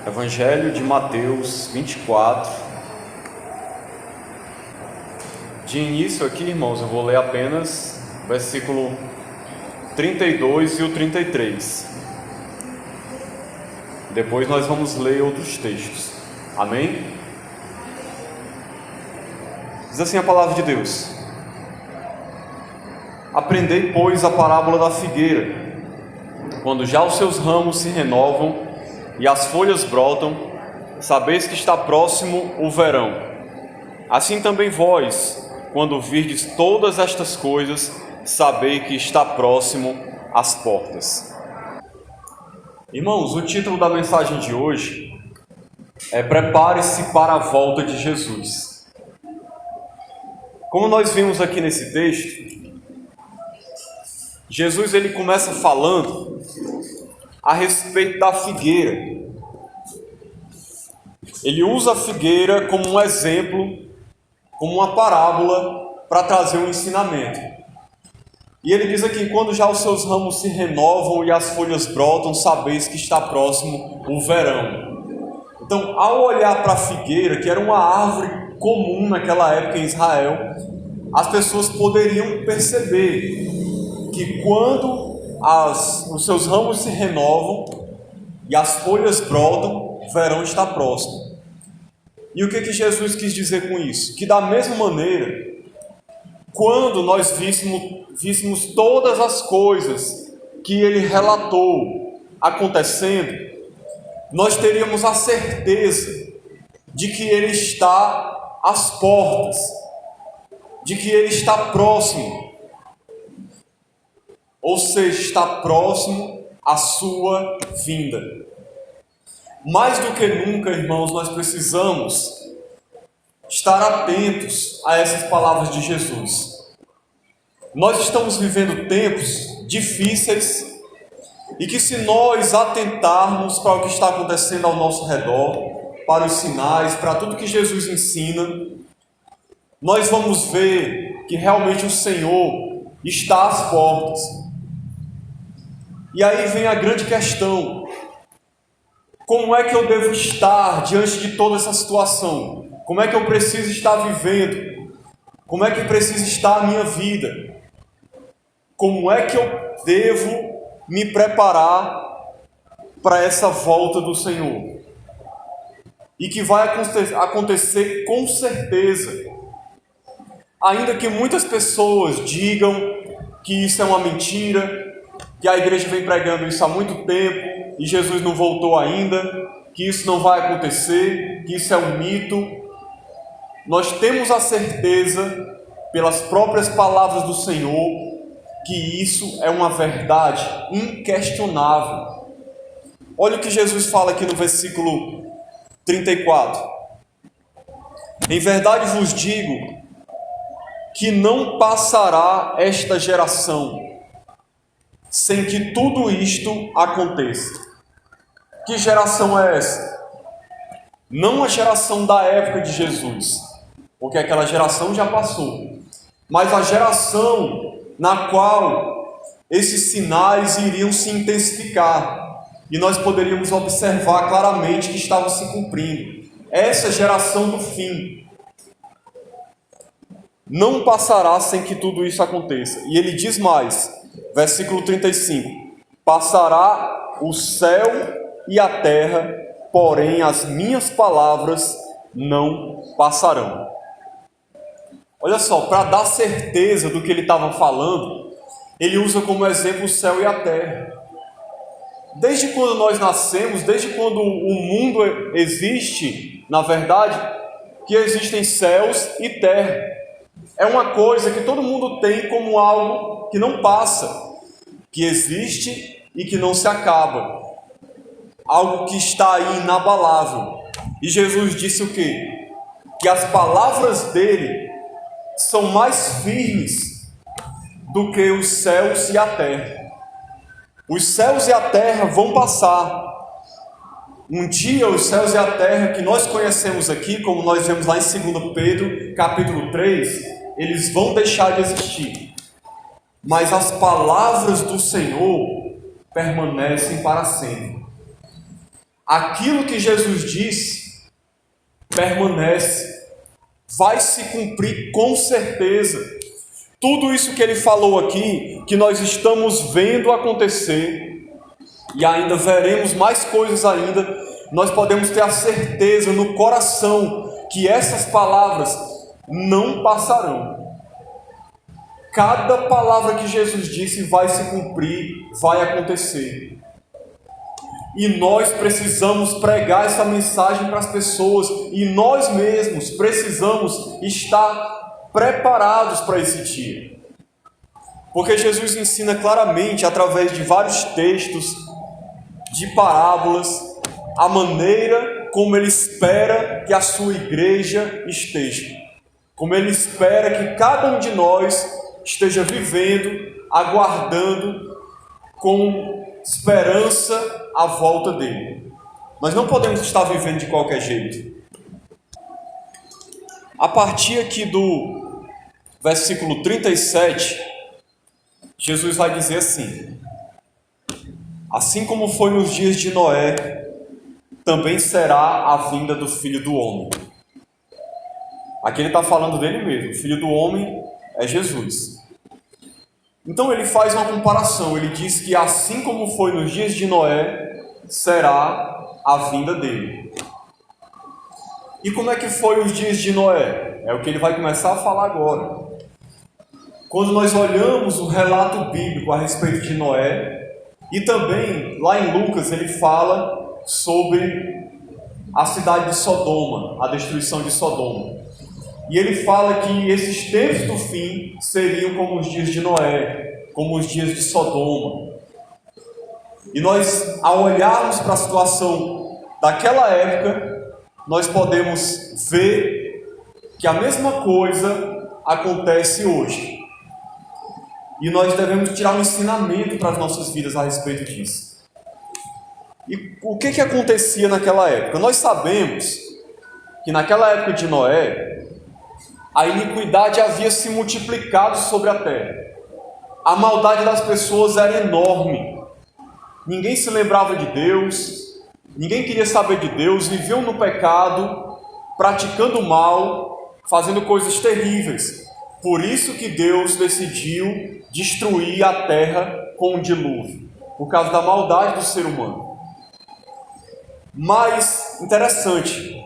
Evangelho de Mateus 24. De início aqui, irmãos, eu vou ler apenas o versículo 32 e o 33. Depois nós vamos ler outros textos. Amém? Diz assim a palavra de Deus: Aprendei, pois, a parábola da figueira. Quando já os seus ramos se renovam e as folhas brotam, sabeis que está próximo o verão. Assim também vós, quando virdes todas estas coisas, sabei que está próximo às portas. Irmãos, o título da mensagem de hoje é Prepare-se para a volta de Jesus. Como nós vimos aqui nesse texto, Jesus ele começa falando a respeito da figueira. Ele usa a figueira como um exemplo, como uma parábola para trazer um ensinamento. E ele diz aqui: quando já os seus ramos se renovam e as folhas brotam, sabeis que está próximo o verão. Então, ao olhar para a figueira, que era uma árvore comum naquela época em Israel, as pessoas poderiam perceber que quando os seus ramos se renovam e as folhas brotam, o verão está próximo. E o que Jesus quis dizer com isso? Que da mesma maneira, quando nós víssemos todas as coisas que ele relatou acontecendo, nós teríamos a certeza de que ele está às portas, de que ele está próximo. Ou seja, está próximo à sua vinda. Mais do que nunca, irmãos, nós precisamos estar atentos a essas palavras de Jesus. Nós estamos vivendo tempos difíceis e que, se nós atentarmos para o que está acontecendo ao nosso redor, para os sinais, para tudo que Jesus ensina, nós vamos ver que realmente o Senhor está às portas. E aí vem a grande questão: como é que eu devo estar diante de toda essa situação? Como é que eu preciso estar vivendo? Como é que precisa estar a minha vida? Como é que eu devo me preparar para essa volta do Senhor? E que vai acontecer com certeza. Ainda que muitas pessoas digam que isso é uma mentira, que a igreja vem pregando isso há muito tempo e Jesus não voltou ainda, que isso não vai acontecer, que isso é um mito, nós temos a certeza, pelas próprias palavras do Senhor, que isso é uma verdade inquestionável. Olha o que Jesus fala aqui no versículo 34. Em verdade vos digo que não passará esta geração sem que tudo isto aconteça. Que geração é essa? Não a geração da época de Jesus, porque aquela geração já passou, mas a geração na qual esses sinais iriam se intensificar, e nós poderíamos observar claramente que estavam se cumprindo. Essa geração do fim não passará sem que tudo isso aconteça. E ele diz mais, versículo 35: passará o céu e a terra, porém as minhas palavras não passarão. Olha só, para dar certeza do que ele estava falando, ele usa como exemplo o céu e a terra. Desde quando nós nascemos, desde quando o mundo existe, na verdade, que existem céus e terra. É uma coisa que todo mundo tem como algo que não passa, que existe e que não se acaba. Algo que está aí inabalável. E Jesus disse o quê? Que as palavras dele são mais firmes do que os céus e a terra. Os céus e a terra vão passar. Um dia os céus e a terra que nós conhecemos aqui, como nós vemos lá em 2 Pedro, capítulo 3, eles vão deixar de existir. Mas as palavras do Senhor permanecem para sempre. aquilo que Jesus disse permanece, vai se cumprir com certeza. Tudo isso que ele falou aqui, que nós estamos vendo acontecer, e ainda veremos mais coisas ainda, nós podemos ter a certeza no coração que essas palavras não passarão. Cada palavra que Jesus disse vai se cumprir, vai acontecer. E nós precisamos pregar essa mensagem para as pessoas, e nós mesmos precisamos estar preparados para esse dia. Porque Jesus ensina claramente, através de vários textos, de parábolas, a maneira como ele espera que a sua igreja esteja. Como ele espera que cada um de nós esteja vivendo, aguardando, com esperança a volta dele. Nós não podemos estar vivendo de qualquer jeito. A partir aqui do versículo 37, Jesus vai dizer assim: assim como foi nos dias de Noé, também será a vinda do Filho do Homem. Aqui ele está falando dele mesmo. O Filho do Homem é Jesus. Então ele faz uma comparação. Ele diz que assim como foi nos dias de Noé, será a vinda dele. E como é que foi os dias de Noé? É o que ele vai começar a falar agora. Quando nós olhamos o relato bíblico a respeito de Noé, e também lá em Lucas ele fala sobre a cidade de Sodoma, a destruição de Sodoma. E ele fala que esses tempos do fim seriam como os dias de Noé, como os dias de Sodoma. E nós, ao olharmos para a situação daquela época, nós podemos ver que a mesma coisa acontece hoje. E nós devemos tirar um ensinamento para as nossas vidas a respeito disso. E o que acontecia naquela época? Nós sabemos que naquela época de Noé, a iniquidade havia se multiplicado sobre a terra. A maldade das pessoas era enorme. Ninguém se lembrava de Deus, ninguém queria saber de Deus, viviam no pecado, praticando mal, fazendo coisas terríveis. Por isso que Deus decidiu destruir a terra com um dilúvio, por causa da maldade do ser humano. Mas, interessante,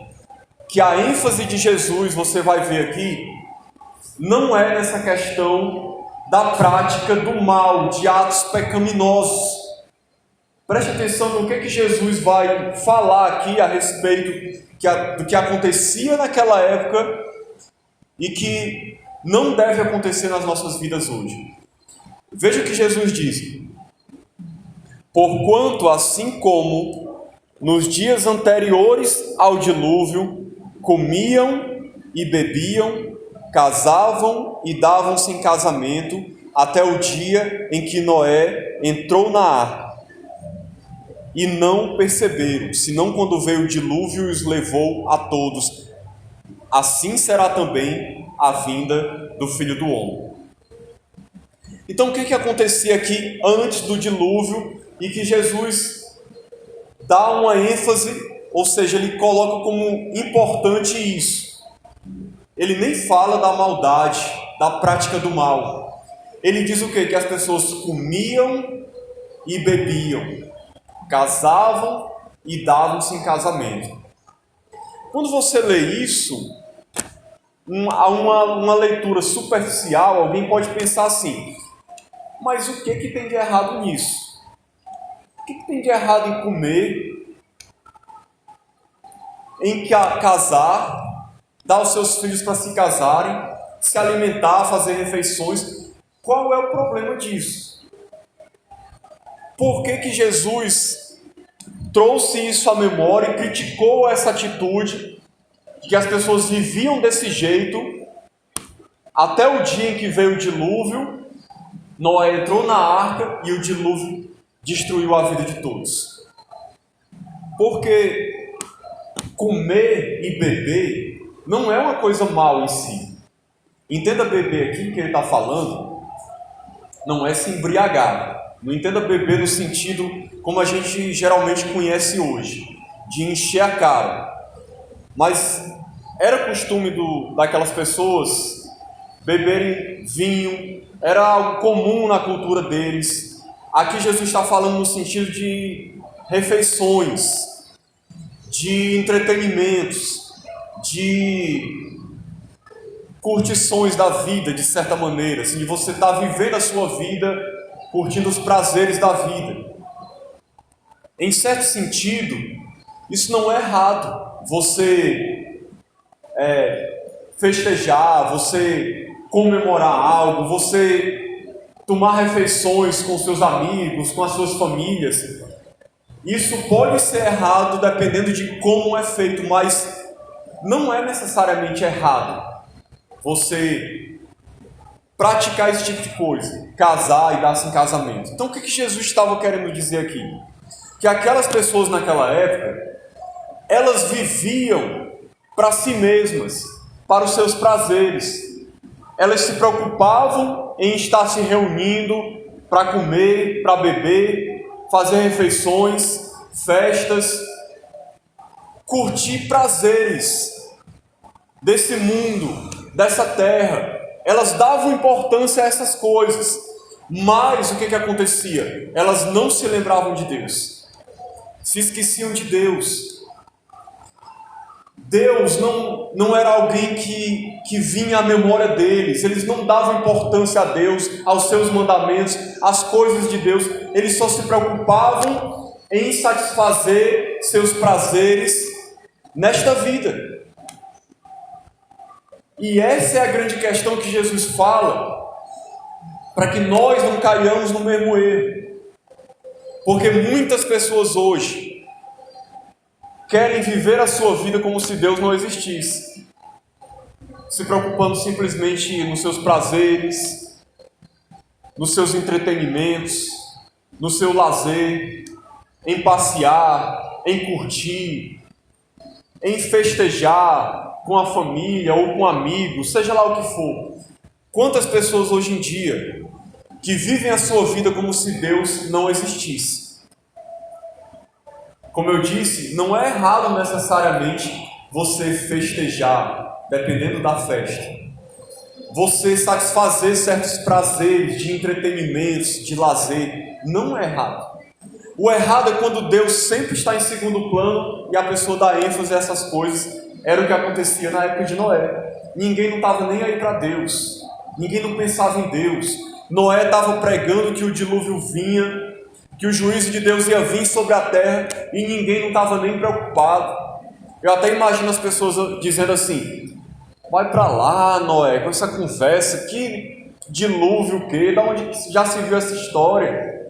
que a ênfase de Jesus, você vai ver aqui, não é nessa questão da prática do mal, de atos pecaminosos. Preste atenção no que Jesus vai falar aqui a respeito do que acontecia naquela época e que não deve acontecer nas nossas vidas hoje. Veja o que Jesus diz: porquanto, assim como nos dias anteriores ao dilúvio, comiam e bebiam, casavam e davam-se em casamento, até o dia em que Noé entrou na arca. E não perceberam, senão quando veio o dilúvio e os levou a todos. Assim será também a vinda do Filho do Homem. Então o que acontecia aqui antes do dilúvio e que Jesus dá uma ênfase, ou seja, ele coloca como importante isso. Ele nem fala da maldade, da prática do mal. Ele diz o quê? Que as pessoas comiam e bebiam, casavam e davam-se em casamento. Quando você lê isso, uma leitura superficial, alguém pode pensar assim: mas o que tem de errado nisso? O que tem de errado em comer, em casar, dar os seus filhos para se casarem, se alimentar, fazer refeições? Qual é o problema disso? Por que Jesus trouxe isso à memória e criticou essa atitude, que as pessoas viviam desse jeito, até o dia em que veio o dilúvio? Noé entrou na arca e o dilúvio destruiu a vida de todos. Porque comer e beber não é uma coisa mal em si. Entenda beber aqui, que ele está falando, não é se embriagar. Não entenda beber no sentido como a gente geralmente conhece hoje. de encher a cara. Mas era costume daquelas pessoas beberem vinho, era algo comum na cultura deles. Aqui Jesus está falando no sentido de refeições, de entretenimentos, de curtições da vida, de certa maneira, assim, de você estar vivendo a sua vida, curtindo os prazeres da vida. Em certo sentido, isso não é errado, você festejar, você comemorar algo, você tomar refeições com seus amigos, com as suas famílias. Isso pode ser errado dependendo de como é feito, mas não é necessariamente errado você praticar esse tipo de coisa, casar e dar-se em casamento. Então o que Jesus estava querendo dizer aqui? Que aquelas pessoas naquela época, elas viviam para si mesmas, para os seus prazeres. Elas se preocupavam em estar se reunindo para comer, para beber, fazer refeições, festas, curtir prazeres desse mundo, dessa terra. Elas davam importância a essas coisas, mas o que acontecia? Elas não se lembravam de Deus, se esqueciam de Deus. Deus não era alguém que vinha à memória deles, eles não davam importância a Deus, aos seus mandamentos, às coisas de Deus, eles só se preocupavam em satisfazer seus prazeres nesta vida. E essa é a grande questão que Jesus fala, para que nós não caiamos no mesmo erro. Porque muitas pessoas hoje querem viver a sua vida como se Deus não existisse, se preocupando simplesmente nos seus prazeres, nos seus entretenimentos, no seu lazer, em passear, em curtir, em festejar com a família ou com amigos, seja lá o que for. Quantas pessoas hoje em dia que vivem a sua vida como se Deus não existisse? Como eu disse, não é errado necessariamente você festejar, dependendo da festa. Você satisfazer certos prazeres de entretenimentos, de lazer, não é errado. O errado é quando Deus sempre está em segundo plano e a pessoa dá ênfase a essas coisas. Era o que acontecia na época de Noé. Ninguém não estava nem aí para Deus. Ninguém não pensava em Deus. Noé estava pregando que o dilúvio vinha, que o juízo de Deus ia vir sobre a terra e ninguém não estava nem preocupado. Eu até imagino as pessoas dizendo assim: vai para lá, Noé, com essa conversa, que dilúvio o quê? Da onde já se viu essa história?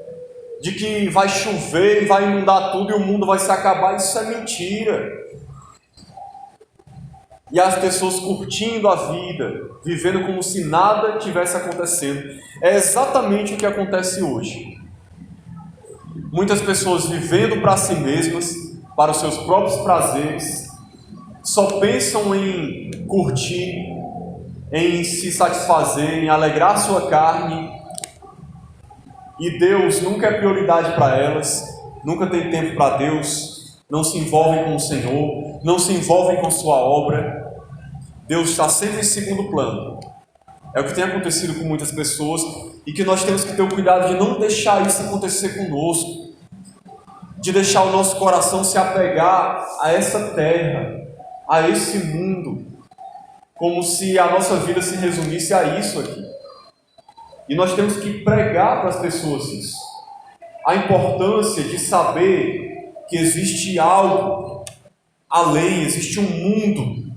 De que vai chover e vai inundar tudo e o mundo vai se acabar? Isso é mentira. E as pessoas curtindo a vida, vivendo como se nada tivesse acontecendo. É exatamente o que acontece hoje. Muitas pessoas vivendo para si mesmas, para os seus próprios prazeres, só pensam em curtir, em se satisfazer, em alegrar sua carne, e Deus nunca é prioridade para elas, nunca tem tempo para Deus, não se envolvem com o Senhor, não se envolvem com sua obra. Deus está sempre em segundo plano. É o que tem acontecido com muitas pessoas e que nós temos que ter o cuidado de não deixar isso acontecer conosco, de deixar o nosso coração se apegar a essa terra, a esse mundo, como se a nossa vida se resumisse a isso aqui. E nós temos que pregar para as pessoas isso, a importância de saber que existe algo além, existe um mundo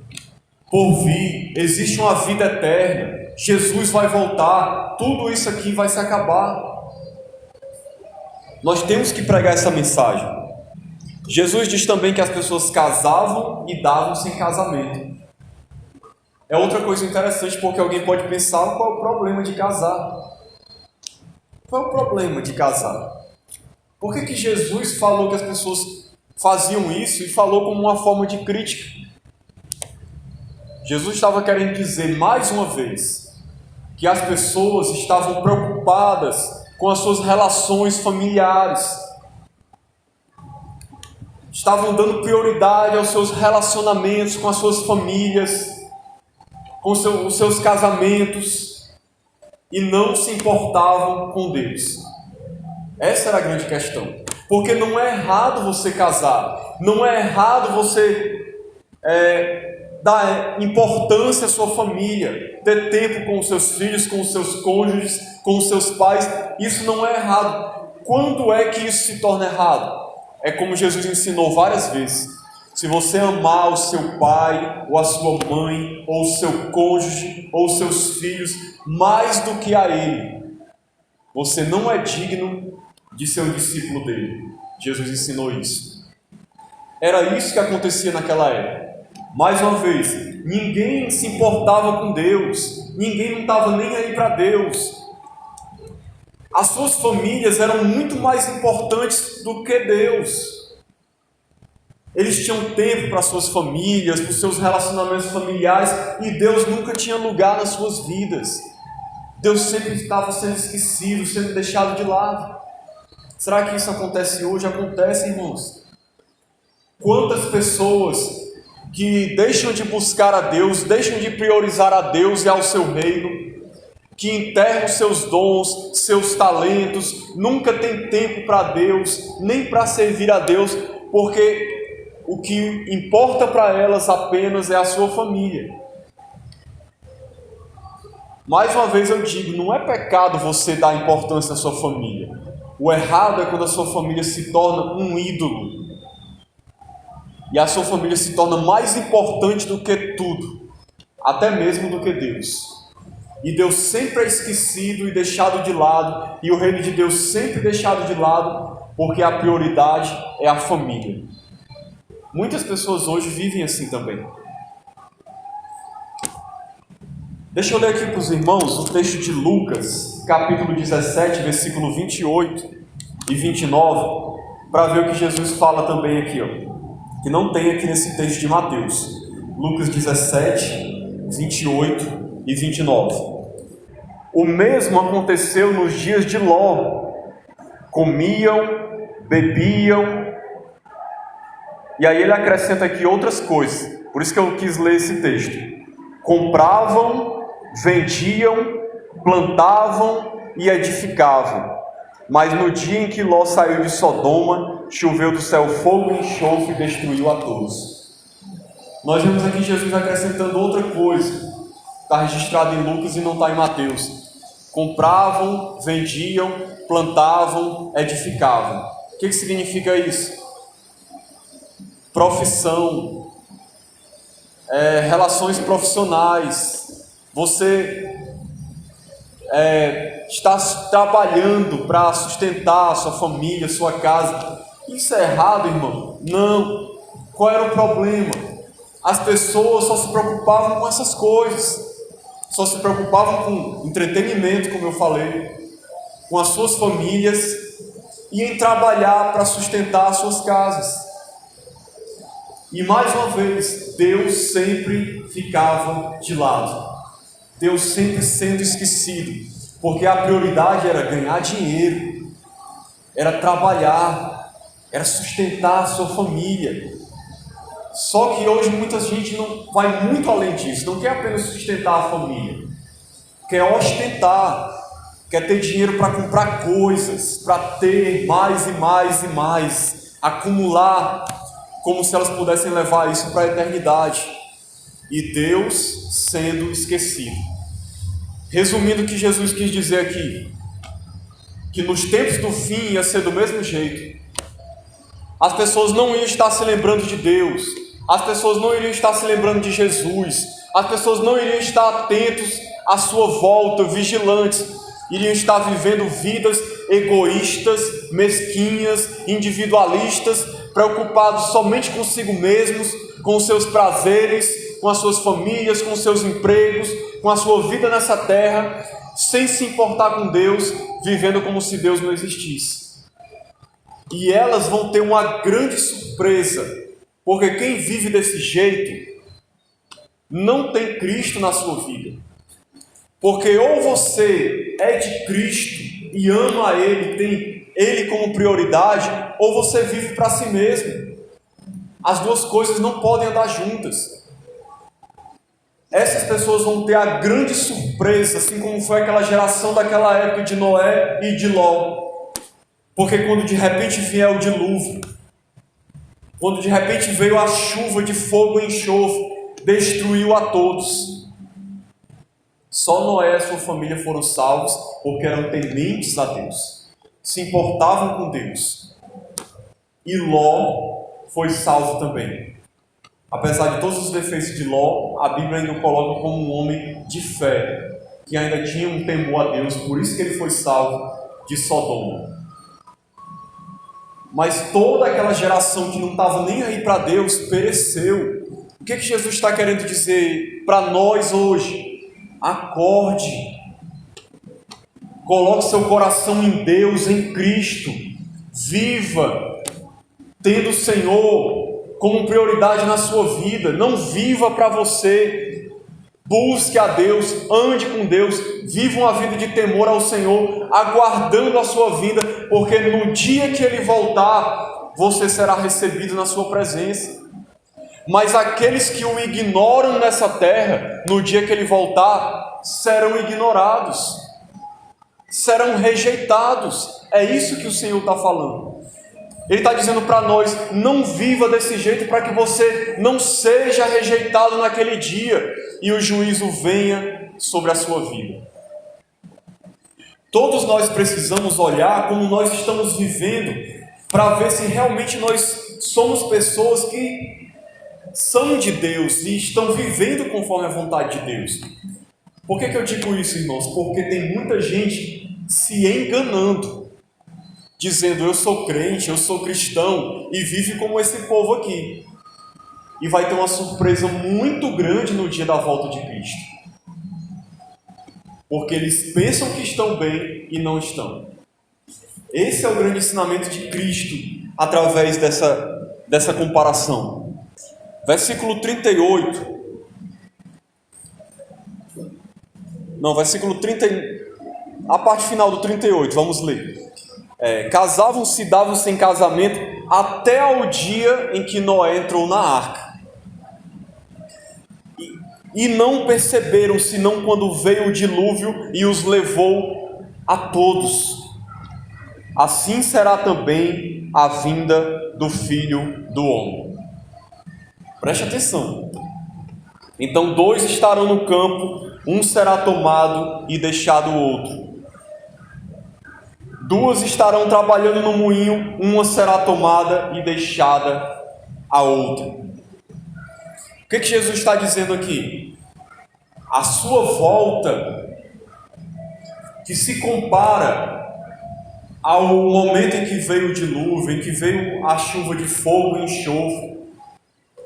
por vir, existe uma vida eterna, Jesus vai voltar, tudo isso aqui vai se acabar. Nós temos que pregar essa mensagem. Jesus diz também que as pessoas casavam e davam sem casamento. É outra coisa interessante, porque alguém pode pensar: qual é o problema de casar? Qual é o problema de casar? Por que Jesus falou que as pessoas faziam isso e falou como uma forma de crítica? Jesus estava querendo dizer mais uma vez que as pessoas estavam preocupadas com as suas relações familiares. estavam dando prioridade aos seus relacionamentos com as suas famílias, com os seus casamentos, e não se importavam com Deus. Essa era a grande questão. Porque não é errado você casar, não é errado você dar importância à sua família, ter tempo com os seus filhos, com os seus cônjuges, com os seus pais. Isso não é errado. Quando é que isso se torna errado? É como Jesus ensinou várias vezes: se você amar o seu pai, ou a sua mãe, ou o seu cônjuge, ou os seus filhos, mais do que a ele, você não é digno de ser um discípulo dele. Jesus ensinou isso. Era isso que acontecia naquela época. Mais uma vez, ninguém se importava com Deus, ninguém não estava nem aí para Deus. As suas famílias eram muito mais importantes do que Deus. Eles tinham tempo para suas famílias, para os seus relacionamentos familiares, e Deus nunca tinha lugar nas suas vidas. Deus sempre estava sendo esquecido, sendo deixado de lado. Será que isso acontece hoje? Acontece, irmãos. Quantas pessoas que deixam de buscar a Deus, deixam de priorizar a Deus e ao seu reino, que enterram seus dons, seus talentos, nunca tem tempo para Deus, nem para servir a Deus, porque o que importa para elas apenas é a sua família. Mais uma vez eu digo, não é pecado você dar importância à sua família. O errado é quando a sua família se torna um ídolo. E a sua família se torna mais importante do que tudo, até mesmo do que Deus. E Deus sempre é esquecido e deixado de lado, e o reino de Deus sempre deixado de lado, porque a prioridade é a família. Muitas pessoas hoje vivem assim também. Deixa eu ler aqui para os irmãos o texto de Lucas, capítulo 17, versículo 28 e 29, para ver o que Jesus fala também aqui, que não tem aqui nesse texto de Mateus. Lucas 17, 28 e 29. O mesmo aconteceu nos dias de Ló. Comiam, bebiam, e aí ele acrescenta aqui outras coisas. Por isso que eu quis ler esse texto. Compravam, vendiam, plantavam e edificavam. Mas no dia em que Ló saiu de Sodoma, choveu do céu fogo e enxofre e destruiu a todos. Nós vemos aqui Jesus acrescentando outra coisa. Está registrado em Lucas e não está em Mateus. Compravam, vendiam, plantavam, edificavam. O que significa isso? Profissão, relações profissionais. Você está trabalhando para sustentar a sua família, a sua casa. Isso é errado, irmão? Não. Qual era o problema? As pessoas só se preocupavam com essas coisas. Só se preocupavam com entretenimento, como eu falei, com as suas famílias e em trabalhar para sustentar as suas casas. E mais uma vez, Deus sempre ficava de lado. Deus sempre sendo esquecido, porque a prioridade era ganhar dinheiro, era trabalhar, era sustentar a sua família. Só que hoje muita gente não vai muito além disso, não quer apenas sustentar a família, quer ostentar, quer ter dinheiro para comprar coisas, para ter mais e mais e mais, acumular, como se elas pudessem levar isso para a eternidade, e Deus sendo esquecido. Resumindo o que Jesus quis dizer aqui, que nos tempos do fim ia ser do mesmo jeito. As pessoas não iam estar se lembrando de Deus, as pessoas não iriam estar se lembrando de Jesus, as pessoas não iriam estar atentos à sua volta, vigilantes, iriam estar vivendo vidas egoístas, mesquinhas, individualistas, preocupados somente consigo mesmos, com os seus prazeres, com as suas famílias, com os seus empregos, com a sua vida nessa terra, sem se importar com Deus, vivendo como se Deus não existisse. E elas vão ter uma grande surpresa, porque quem vive desse jeito não tem Cristo na sua vida. Porque ou você é de Cristo e ama Ele, tem Ele como prioridade, ou você vive para si mesmo. As duas coisas não podem andar juntas. Essas pessoas vão ter a grande surpresa, assim como foi aquela geração daquela época de Noé e de Ló. Porque quando de repente vier o dilúvio, quando de repente veio a chuva de fogo e enxofre, destruiu a todos. Só Noé e sua família foram salvos porque eram tementes a Deus, se importavam com Deus. E Ló foi salvo também. Apesar de todos os defeitos de Ló, a Bíblia ainda o coloca como um homem de fé, que ainda tinha um temor a Deus, por isso que ele foi salvo de Sodoma. Mas toda aquela geração que não estava nem aí para Deus, pereceu. O que Jesus está querendo dizer para nós hoje? Acorde. Coloque seu coração em Deus, em Cristo. Viva, tendo o Senhor como prioridade na sua vida. Não viva para você. Busque a Deus, ande com Deus, viva uma vida de temor ao Senhor, aguardando a sua vinda, porque no dia que Ele voltar, você será recebido na sua presença. Mas aqueles que o ignoram nessa terra, no dia que Ele voltar, serão ignorados, serão rejeitados. É isso que o Senhor está falando. Ele está dizendo para nós, não viva desse jeito para que você não seja rejeitado naquele dia e o juízo venha sobre a sua vida. Todos nós precisamos olhar como nós estamos vivendo para ver se realmente nós somos pessoas que são de Deus e estão vivendo conforme a vontade de Deus. Por que eu digo isso, irmãos? Porque tem muita gente se enganando, dizendo, eu sou crente, eu sou cristão, e vive como esse povo aqui. E vai ter uma surpresa muito grande no dia da volta de Cristo. Porque eles pensam que estão bem e não estão. Esse é o grande ensinamento de Cristo, através dessa comparação. Versículo 38. Não, versículo 30, a parte final do 38, vamos ler. Casavam-se e davam-se em casamento até ao dia em que Noé entrou na arca. E não perceberam, senão quando veio o dilúvio e os levou a todos. Assim será também a vinda do Filho do Homem. Preste atenção. Então 2 estarão no campo, um será tomado e deixado o outro. 2 estarão trabalhando no moinho, uma será tomada e deixada a outra. O que Jesus está dizendo aqui? A sua volta, que se compara ao momento em que veio o dilúvio, em que veio a chuva de fogo e enxofre,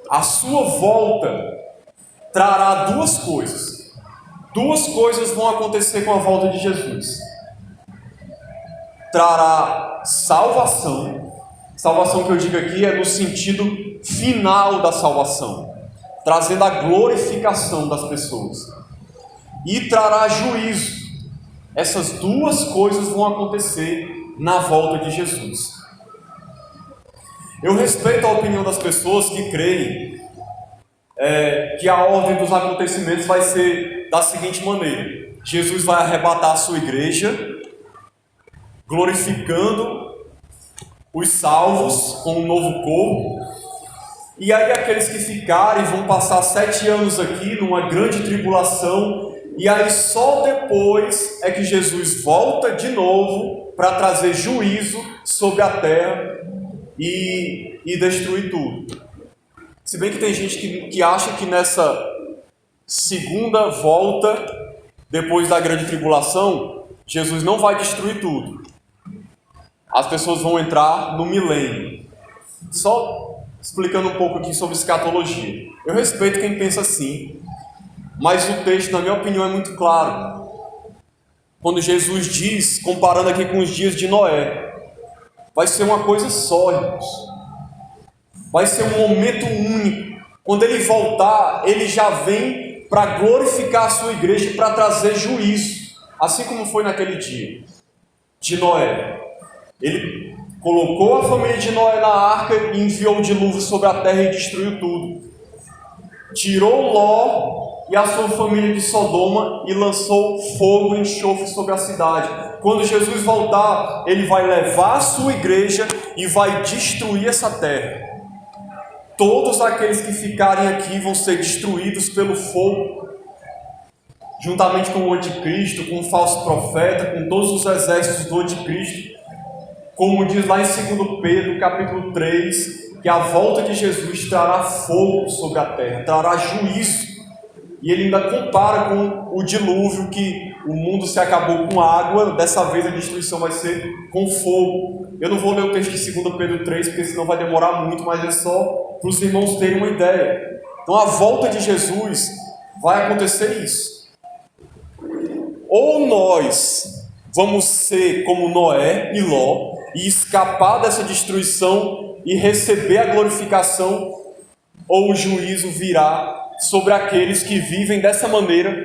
a sua volta trará 2 coisas. 2 coisas vão acontecer com a volta de Jesus. Trará salvação. Salvação que eu digo aqui é no sentido final da salvação, trazendo a glorificação das pessoas. E trará juízo. Essas 2 coisas vão acontecer na volta de Jesus. Eu respeito a opinião das pessoas que creem que a ordem dos acontecimentos vai ser da seguinte maneira: Jesus vai arrebatar a sua igreja, glorificando os salvos com um novo corpo, e aí aqueles que ficarem vão passar 7 anos aqui numa grande tribulação, e aí só depois é que Jesus volta de novo para trazer juízo sobre a terra e destruir tudo. Se bem que tem gente que acha que nessa segunda volta, depois da grande tribulação, Jesus não vai destruir tudo. As pessoas vão entrar no milênio. Só explicando um pouco aqui sobre escatologia. Eu respeito quem pensa assim, mas o texto, na minha opinião, é muito claro. Quando Jesus diz, comparando aqui com os dias de Noé, vai ser uma coisa só, irmãos. Vai ser um momento único. Quando Ele voltar, Ele já vem para glorificar a sua igreja e para trazer juízo, assim como foi naquele dia de Noé. Ele colocou a família de Noé na arca e enviou o dilúvio sobre a terra e destruiu tudo. Tirou Ló e a sua família de Sodoma e lançou fogo e enxofre sobre a cidade. Quando Jesus voltar, ele vai levar a sua igreja e vai destruir essa terra. Todos aqueles que ficarem aqui vão ser destruídos pelo fogo, juntamente com o anticristo, com o falso profeta, com todos os exércitos do anticristo. Como diz lá em 2 Pedro, capítulo 3, que a volta de Jesus trará fogo sobre a terra, trará juízo. E ele ainda compara com o dilúvio, que o mundo se acabou com água, dessa vez a destruição vai ser com fogo. Eu não vou ler o texto de 2 Pedro 3, porque senão vai demorar muito, mas é só para os irmãos terem uma ideia. Então a volta de Jesus vai acontecer isso. Ou nós vamos ser como Noé e Ló, e escapar dessa destruição e receber a glorificação, ou o juízo virá sobre aqueles que vivem dessa maneira,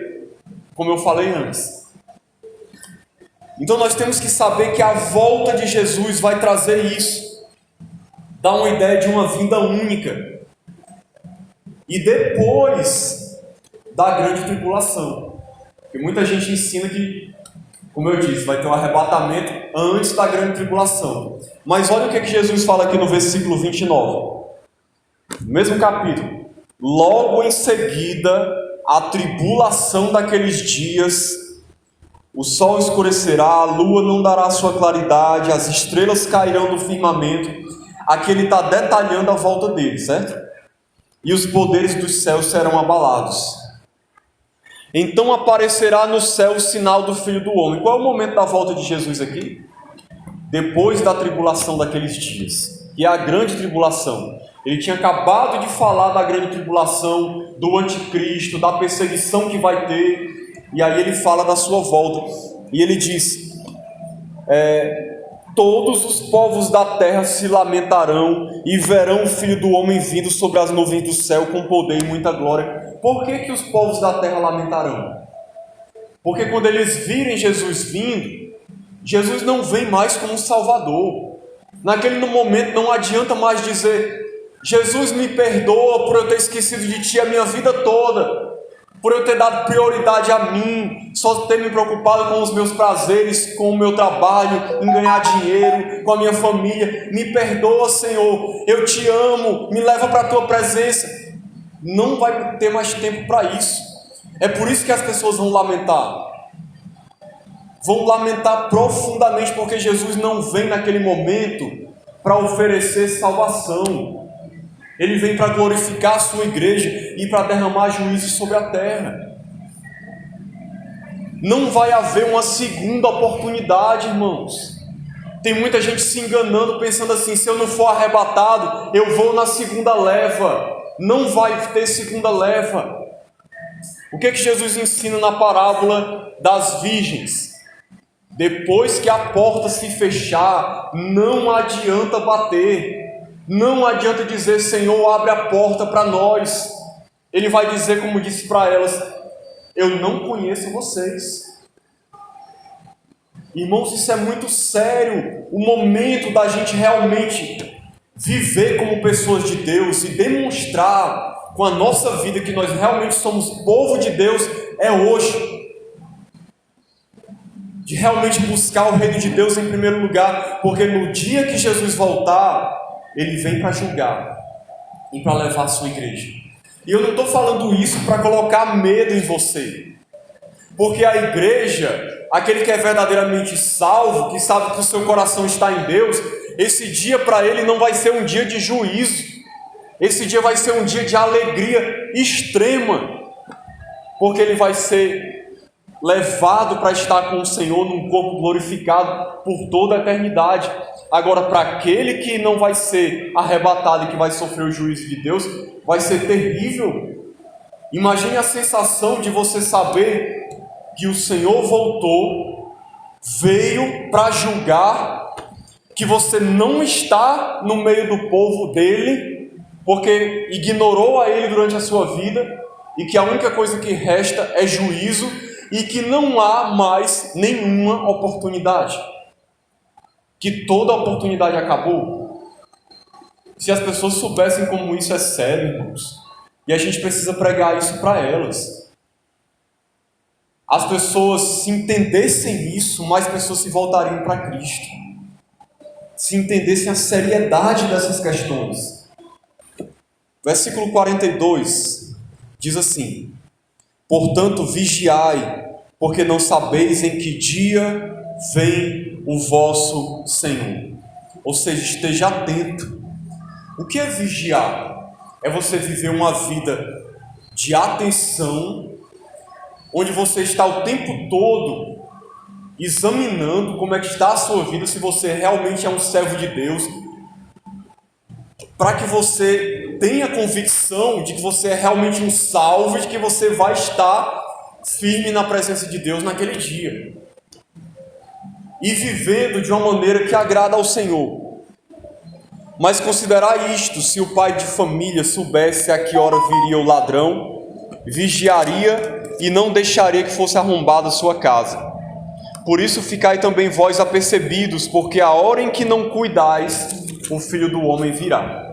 como eu falei antes. Então nós temos que saber que a volta de Jesus vai trazer isso, dá uma ideia de uma vinda única, e depois da grande tribulação, porque muita gente ensina que, como eu disse, vai ter um arrebatamento antes da grande tribulação. Mas olha o que Jesus fala aqui no versículo 29. No mesmo capítulo. Logo em seguida, a tribulação daqueles dias, o sol escurecerá, a lua não dará sua claridade, as estrelas cairão do firmamento. Aqui ele está detalhando a volta dele, certo? E os poderes dos céus serão abalados. Então aparecerá no céu o sinal do Filho do Homem. Qual é o momento da volta de Jesus aqui? Depois da tribulação daqueles dias, que é a grande tribulação. Ele tinha acabado de falar da grande tribulação, do anticristo, da perseguição que vai ter, e aí ele fala da sua volta. E ele diz, todos os povos da terra se lamentarão e verão o Filho do Homem vindo sobre as nuvens do céu com poder e muita glória. Por que os povos da terra lamentarão? Porque quando eles virem Jesus vindo, Jesus não vem mais como um Salvador. Naquele momento não adianta mais dizer, Jesus me perdoa por eu ter esquecido de Ti a minha vida toda, por eu ter dado prioridade a mim, só ter me preocupado com os meus prazeres, com o meu trabalho, em ganhar dinheiro, com a minha família. Me perdoa, Senhor, eu Te amo, me leva para a Tua presença. Não vai ter mais tempo para isso. É por isso que as pessoas vão lamentar. Vão lamentar profundamente, porque Jesus não vem naquele momento para oferecer salvação. Ele vem para glorificar a sua igreja e para derramar juízo sobre a terra. Não vai haver uma segunda oportunidade, irmãos. Tem muita gente se enganando, pensando assim, se eu não for arrebatado, eu vou na segunda leva. Não vai ter segunda leva. O que Jesus ensina na parábola das virgens? Depois que a porta se fechar, não adianta bater. Não adianta dizer, Senhor, abre a porta para nós. Ele vai dizer, como disse para elas, eu não conheço vocês. Irmãos, isso é muito sério. O momento da gente realmente viver como pessoas de Deus e demonstrar com a nossa vida que nós realmente somos povo de Deus é hoje. De realmente buscar o reino de Deus em primeiro lugar, porque no dia que Jesus voltar, Ele vem para julgar e para levar a sua igreja. E eu não estou falando isso para colocar medo em você, porque a igreja, aquele que é verdadeiramente salvo, que sabe que o seu coração está em Deus, esse dia para ele não vai ser um dia de juízo, esse dia vai ser um dia de alegria extrema, porque ele vai ser levado para estar com o Senhor num corpo glorificado por toda a eternidade. Agora, para aquele que não vai ser arrebatado e que vai sofrer o juízo de Deus, vai ser terrível. Imagine a sensação de você saber que o Senhor voltou, veio para julgar, que você não está no meio do povo dele, porque ignorou a ele durante a sua vida, e que a única coisa que resta é juízo, e que não há mais nenhuma oportunidade. que toda oportunidade acabou? Se as pessoas soubessem como isso é sério, irmãos, e a gente precisa pregar isso para elas. As pessoas, se entendessem isso, mais pessoas se voltariam para Cristo. Se entendessem a seriedade dessas questões. Versículo 42 diz assim: portanto, vigiai, porque não sabeis em que dia vem o vosso Senhor. Ou seja, esteja atento. O que é vigiar? É você viver uma vida de atenção, onde você está o tempo todo examinando como é que está a sua vida, se você realmente é um servo de Deus, para que você tenha convicção de que você é realmente um salvo, de que você vai estar firme na presença de Deus naquele dia. E vivendo de uma maneira que agrada ao Senhor. Mas considerar isto: se o pai de família soubesse a que hora viria o ladrão, vigiaria e não deixaria que fosse arrombada a sua casa. Por isso ficai também vós apercebidos, porque a hora em que não cuidais, o Filho do Homem virá.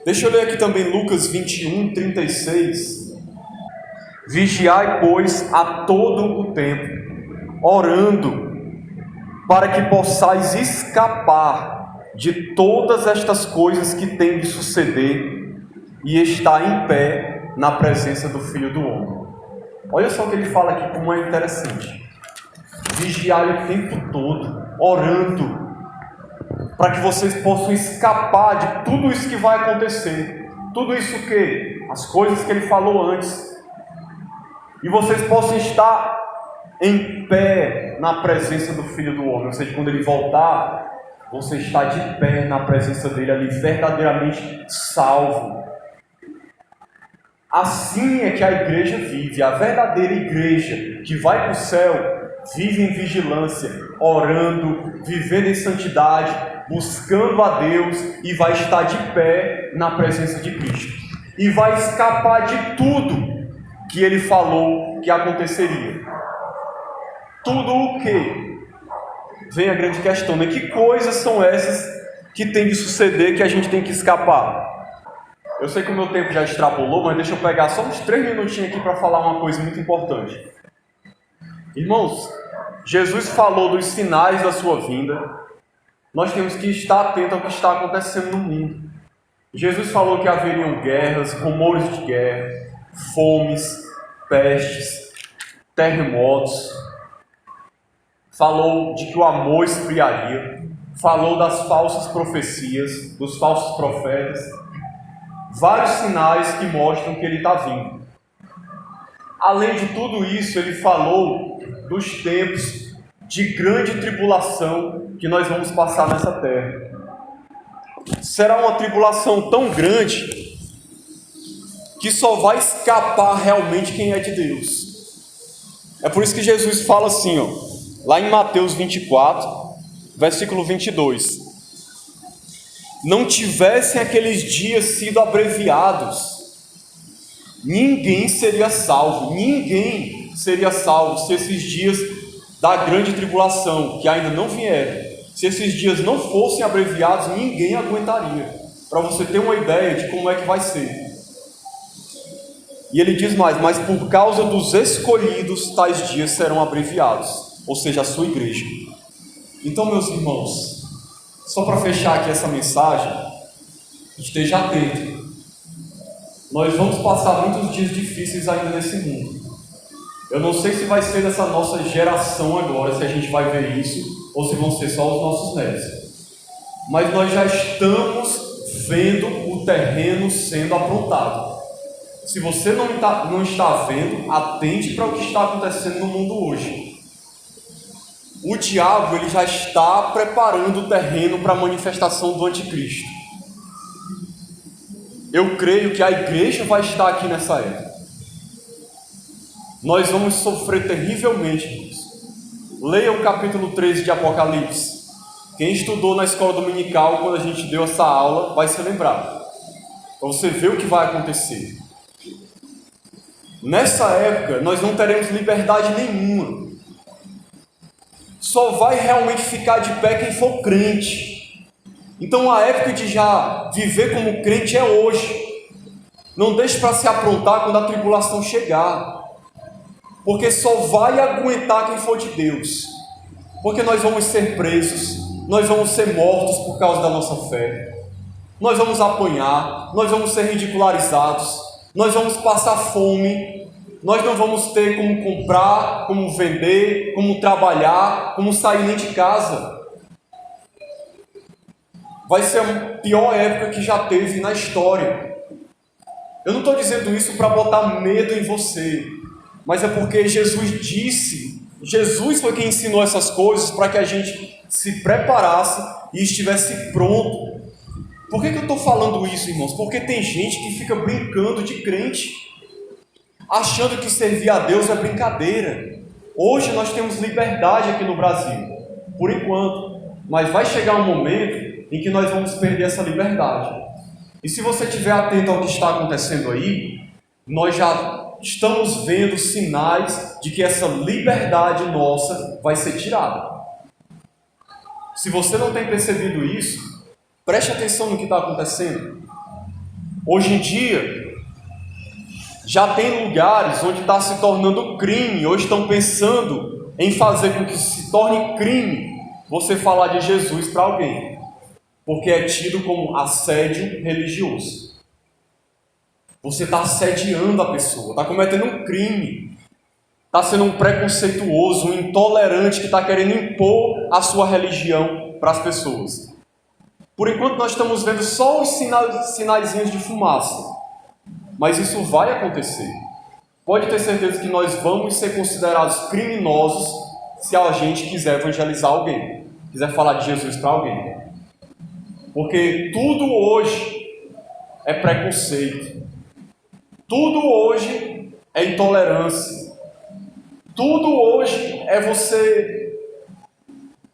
Deixa eu ler aqui também Lucas 21, 36. Vigiai, pois, a todo o tempo, orando, para que possais escapar de todas estas coisas que têm de suceder e estar em pé na presença do Filho do Homem. Olha só o que ele fala aqui, como é interessante. Vigiar o tempo todo, orando, para que vocês possam escapar de tudo isso que vai acontecer. Tudo isso que? As coisas que ele falou antes. E vocês possam estar em pé na presença do Filho do Homem. Ou seja, quando ele voltar, você está de pé na presença dele ali, verdadeiramente salvo. Assim é que a igreja vive. A verdadeira igreja que vai para o céu vive em vigilância, orando, vivendo em santidade, buscando a Deus, e vai estar de pé na presença de Cristo. E vai escapar de tudo que ele falou que aconteceria. Tudo o que? Vem a grande questão, né? Que coisas são essas que tem de suceder, que a gente tem que escapar? Eu sei que o meu tempo já extrapolou, mas deixa eu pegar só uns 3 minutinhos aqui para falar uma coisa muito importante. Irmãos, Jesus falou dos sinais da sua vinda. Nós temos que estar atentos ao que está acontecendo no mundo. Jesus falou que haveriam guerras, rumores de guerra, fomes, pestes, terremotos. Falou de que o amor esfriaria. Falou das falsas profecias, dos falsos profetas. Vários sinais que mostram que ele está vindo. Além de tudo isso, ele falou dos tempos de grande tribulação que nós vamos passar nessa terra. Será uma tribulação tão grande que só vai escapar realmente quem é de Deus. É por isso que Jesus fala assim, lá em Mateus 24, versículo 22. Não tivessem aqueles dias sido abreviados, ninguém seria salvo. Ninguém seria salvo se esses dias da grande tribulação, que ainda não vieram, se esses dias não fossem abreviados, ninguém aguentaria. Para você ter uma ideia de como é que vai ser. E ele diz mais: mas por causa dos escolhidos, tais dias serão abreviados, ou seja, a sua igreja. Então, meus irmãos, só para fechar aqui essa mensagem, esteja atento. Nós vamos passar muitos dias difíceis ainda nesse mundo. Eu não sei se vai ser dessa nossa geração agora, se a gente vai ver isso, ou se vão ser só os nossos netos. Mas nós já estamos vendo o terreno sendo aprontado. Se você não está vendo, atente para o que está acontecendo no mundo hoje. O diabo ele já está preparando o terreno para a manifestação do anticristo. Eu creio que a igreja vai estar aqui nessa época. Nós vamos sofrer terrivelmente com isso. Leia o capítulo 13 de Apocalipse. Quem estudou na escola dominical, quando a gente deu essa aula, vai se lembrar. Para você ver o que vai acontecer. Nessa época, nós não teremos liberdade nenhuma. só vai realmente ficar de pé quem for crente. Então a época de já viver como crente é hoje. Não deixe para se aprontar quando a tribulação chegar, porque só vai aguentar quem for de Deus, porque nós vamos ser presos, nós vamos ser mortos por causa da nossa fé, nós vamos apanhar, nós vamos ser ridicularizados, nós vamos passar fome, nós não vamos ter como comprar, como vender, como trabalhar, como sair nem de casa. Vai ser a pior época que já teve na história. Eu não estou dizendo isso para botar medo em você, mas é porque Jesus disse, Jesus foi quem ensinou essas coisas para que a gente se preparasse e estivesse pronto. Por que eu estou falando isso, irmãos? Porque tem gente que fica brincando de crente, achando que servir a Deus é brincadeira. Hoje nós temos liberdade aqui no Brasil, por enquanto, mas vai chegar um momento em que nós vamos perder essa liberdade. E se você estiver atento ao que está acontecendo aí, nós já estamos vendo sinais de que essa liberdade nossa vai ser tirada. Se você não tem percebido isso, preste atenção no que está acontecendo. Hoje em dia, já tem lugares onde está se tornando crime, hoje estão pensando em fazer com que se torne crime você falar de Jesus para alguém, porque é tido como assédio religioso. Você está assediando a pessoa, está cometendo um crime, está sendo um preconceituoso, um intolerante que está querendo impor a sua religião para as pessoas. Por enquanto nós estamos vendo só os sinaizinhos de fumaça, mas isso vai acontecer. Pode ter certeza que nós vamos ser considerados criminosos se a gente quiser evangelizar alguém, quiser falar de Jesus para alguém. Porque tudo hoje é preconceito, tudo hoje é intolerância, tudo hoje é você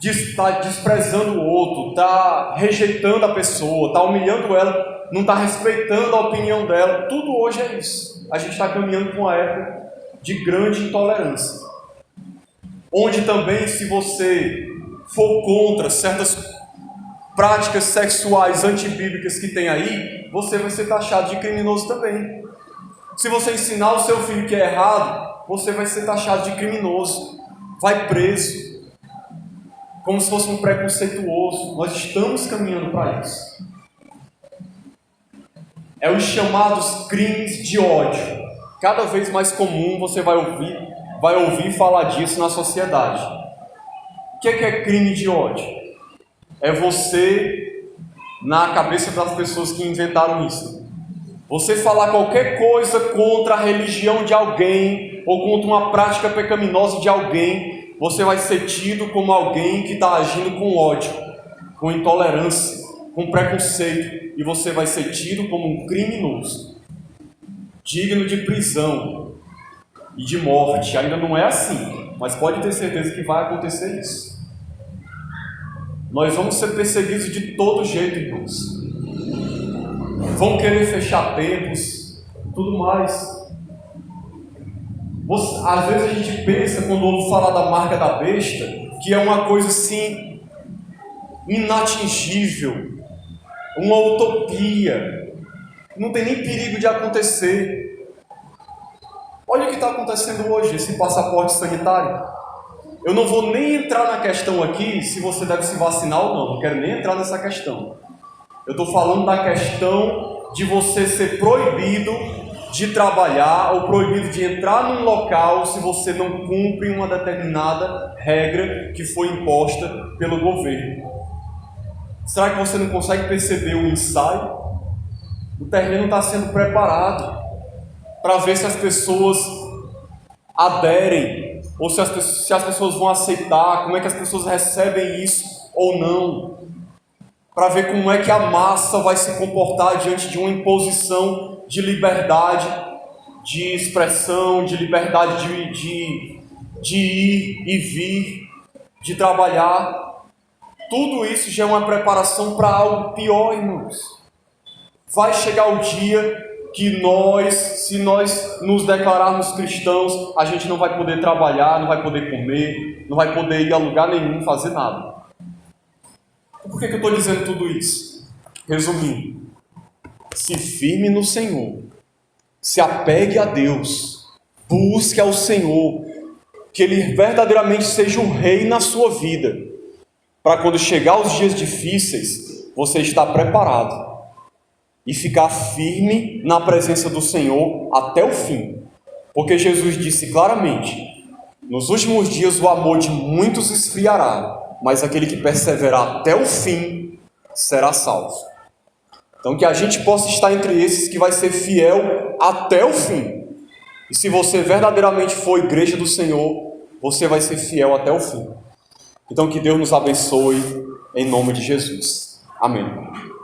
estar desprezando o outro, está rejeitando a pessoa, está humilhando ela, não está respeitando a opinião dela. Tudo hoje é isso. A gente está caminhando para uma época de grande intolerância, onde também, se você for contra certas práticas sexuais antibíblicas que tem aí, você vai ser taxado de criminoso também. Se você ensinar o seu filho que é errado, você vai ser taxado de criminoso, vai preso, como se fosse um preconceituoso. Nós estamos caminhando para isso. É os chamados crimes de ódio. Cada vez mais comum você vai ouvir falar disso na sociedade. O que é crime de ódio? É você, na cabeça das pessoas que inventaram isso, você falar qualquer coisa contra a religião de alguém ou contra uma prática pecaminosa de alguém, você vai ser tido como alguém que está agindo com ódio, com intolerância, com preconceito, e você vai ser tido como um criminoso, digno de prisão e de morte. Ainda não é assim, mas pode ter certeza que vai acontecer isso. Nós vamos ser perseguidos de todo jeito, irmãos. Vão querer fechar templos, tudo mais. Às vezes a gente pensa, quando ouve falar da marca da besta, que é uma coisa assim, inatingível, uma utopia, não tem nem perigo de acontecer. Olha o que está acontecendo hoje, esse passaporte sanitário. Eu não vou nem entrar na questão aqui se você deve se vacinar ou não quero nem entrar nessa questão. Eu estou falando da questão de você ser proibido de trabalhar ou proibido de entrar num local se você não cumpre uma determinada regra que foi imposta pelo governo. Será que você não consegue perceber o ensaio? O terreno está sendo preparado para ver se as pessoas aderem, ou se as pessoas vão aceitar, como é que as pessoas recebem isso ou não, para ver como é que a massa vai se comportar diante de uma imposição de liberdade, de expressão, de liberdade de ir e vir, de trabalhar. Tudo isso já é uma preparação para algo pior, irmãos. Vai chegar o dia que se nós nos declararmos cristãos, a gente não vai poder trabalhar, não vai poder comer, não vai poder ir a lugar nenhum fazer nada. Por que eu estou dizendo tudo isso? Resumindo, se firme no Senhor, se apegue a Deus, busque ao Senhor, que Ele verdadeiramente seja um rei na sua vida, para quando chegar os dias difíceis, você estar preparado e ficar firme na presença do Senhor até o fim. Porque Jesus disse claramente: nos últimos dias o amor de muitos esfriará, mas aquele que perseverar até o fim será salvo. Então que a gente possa estar entre esses que vai ser fiel até o fim. E se você verdadeiramente for igreja do Senhor, você vai ser fiel até o fim. Então que Deus nos abençoe em nome de Jesus. Amém.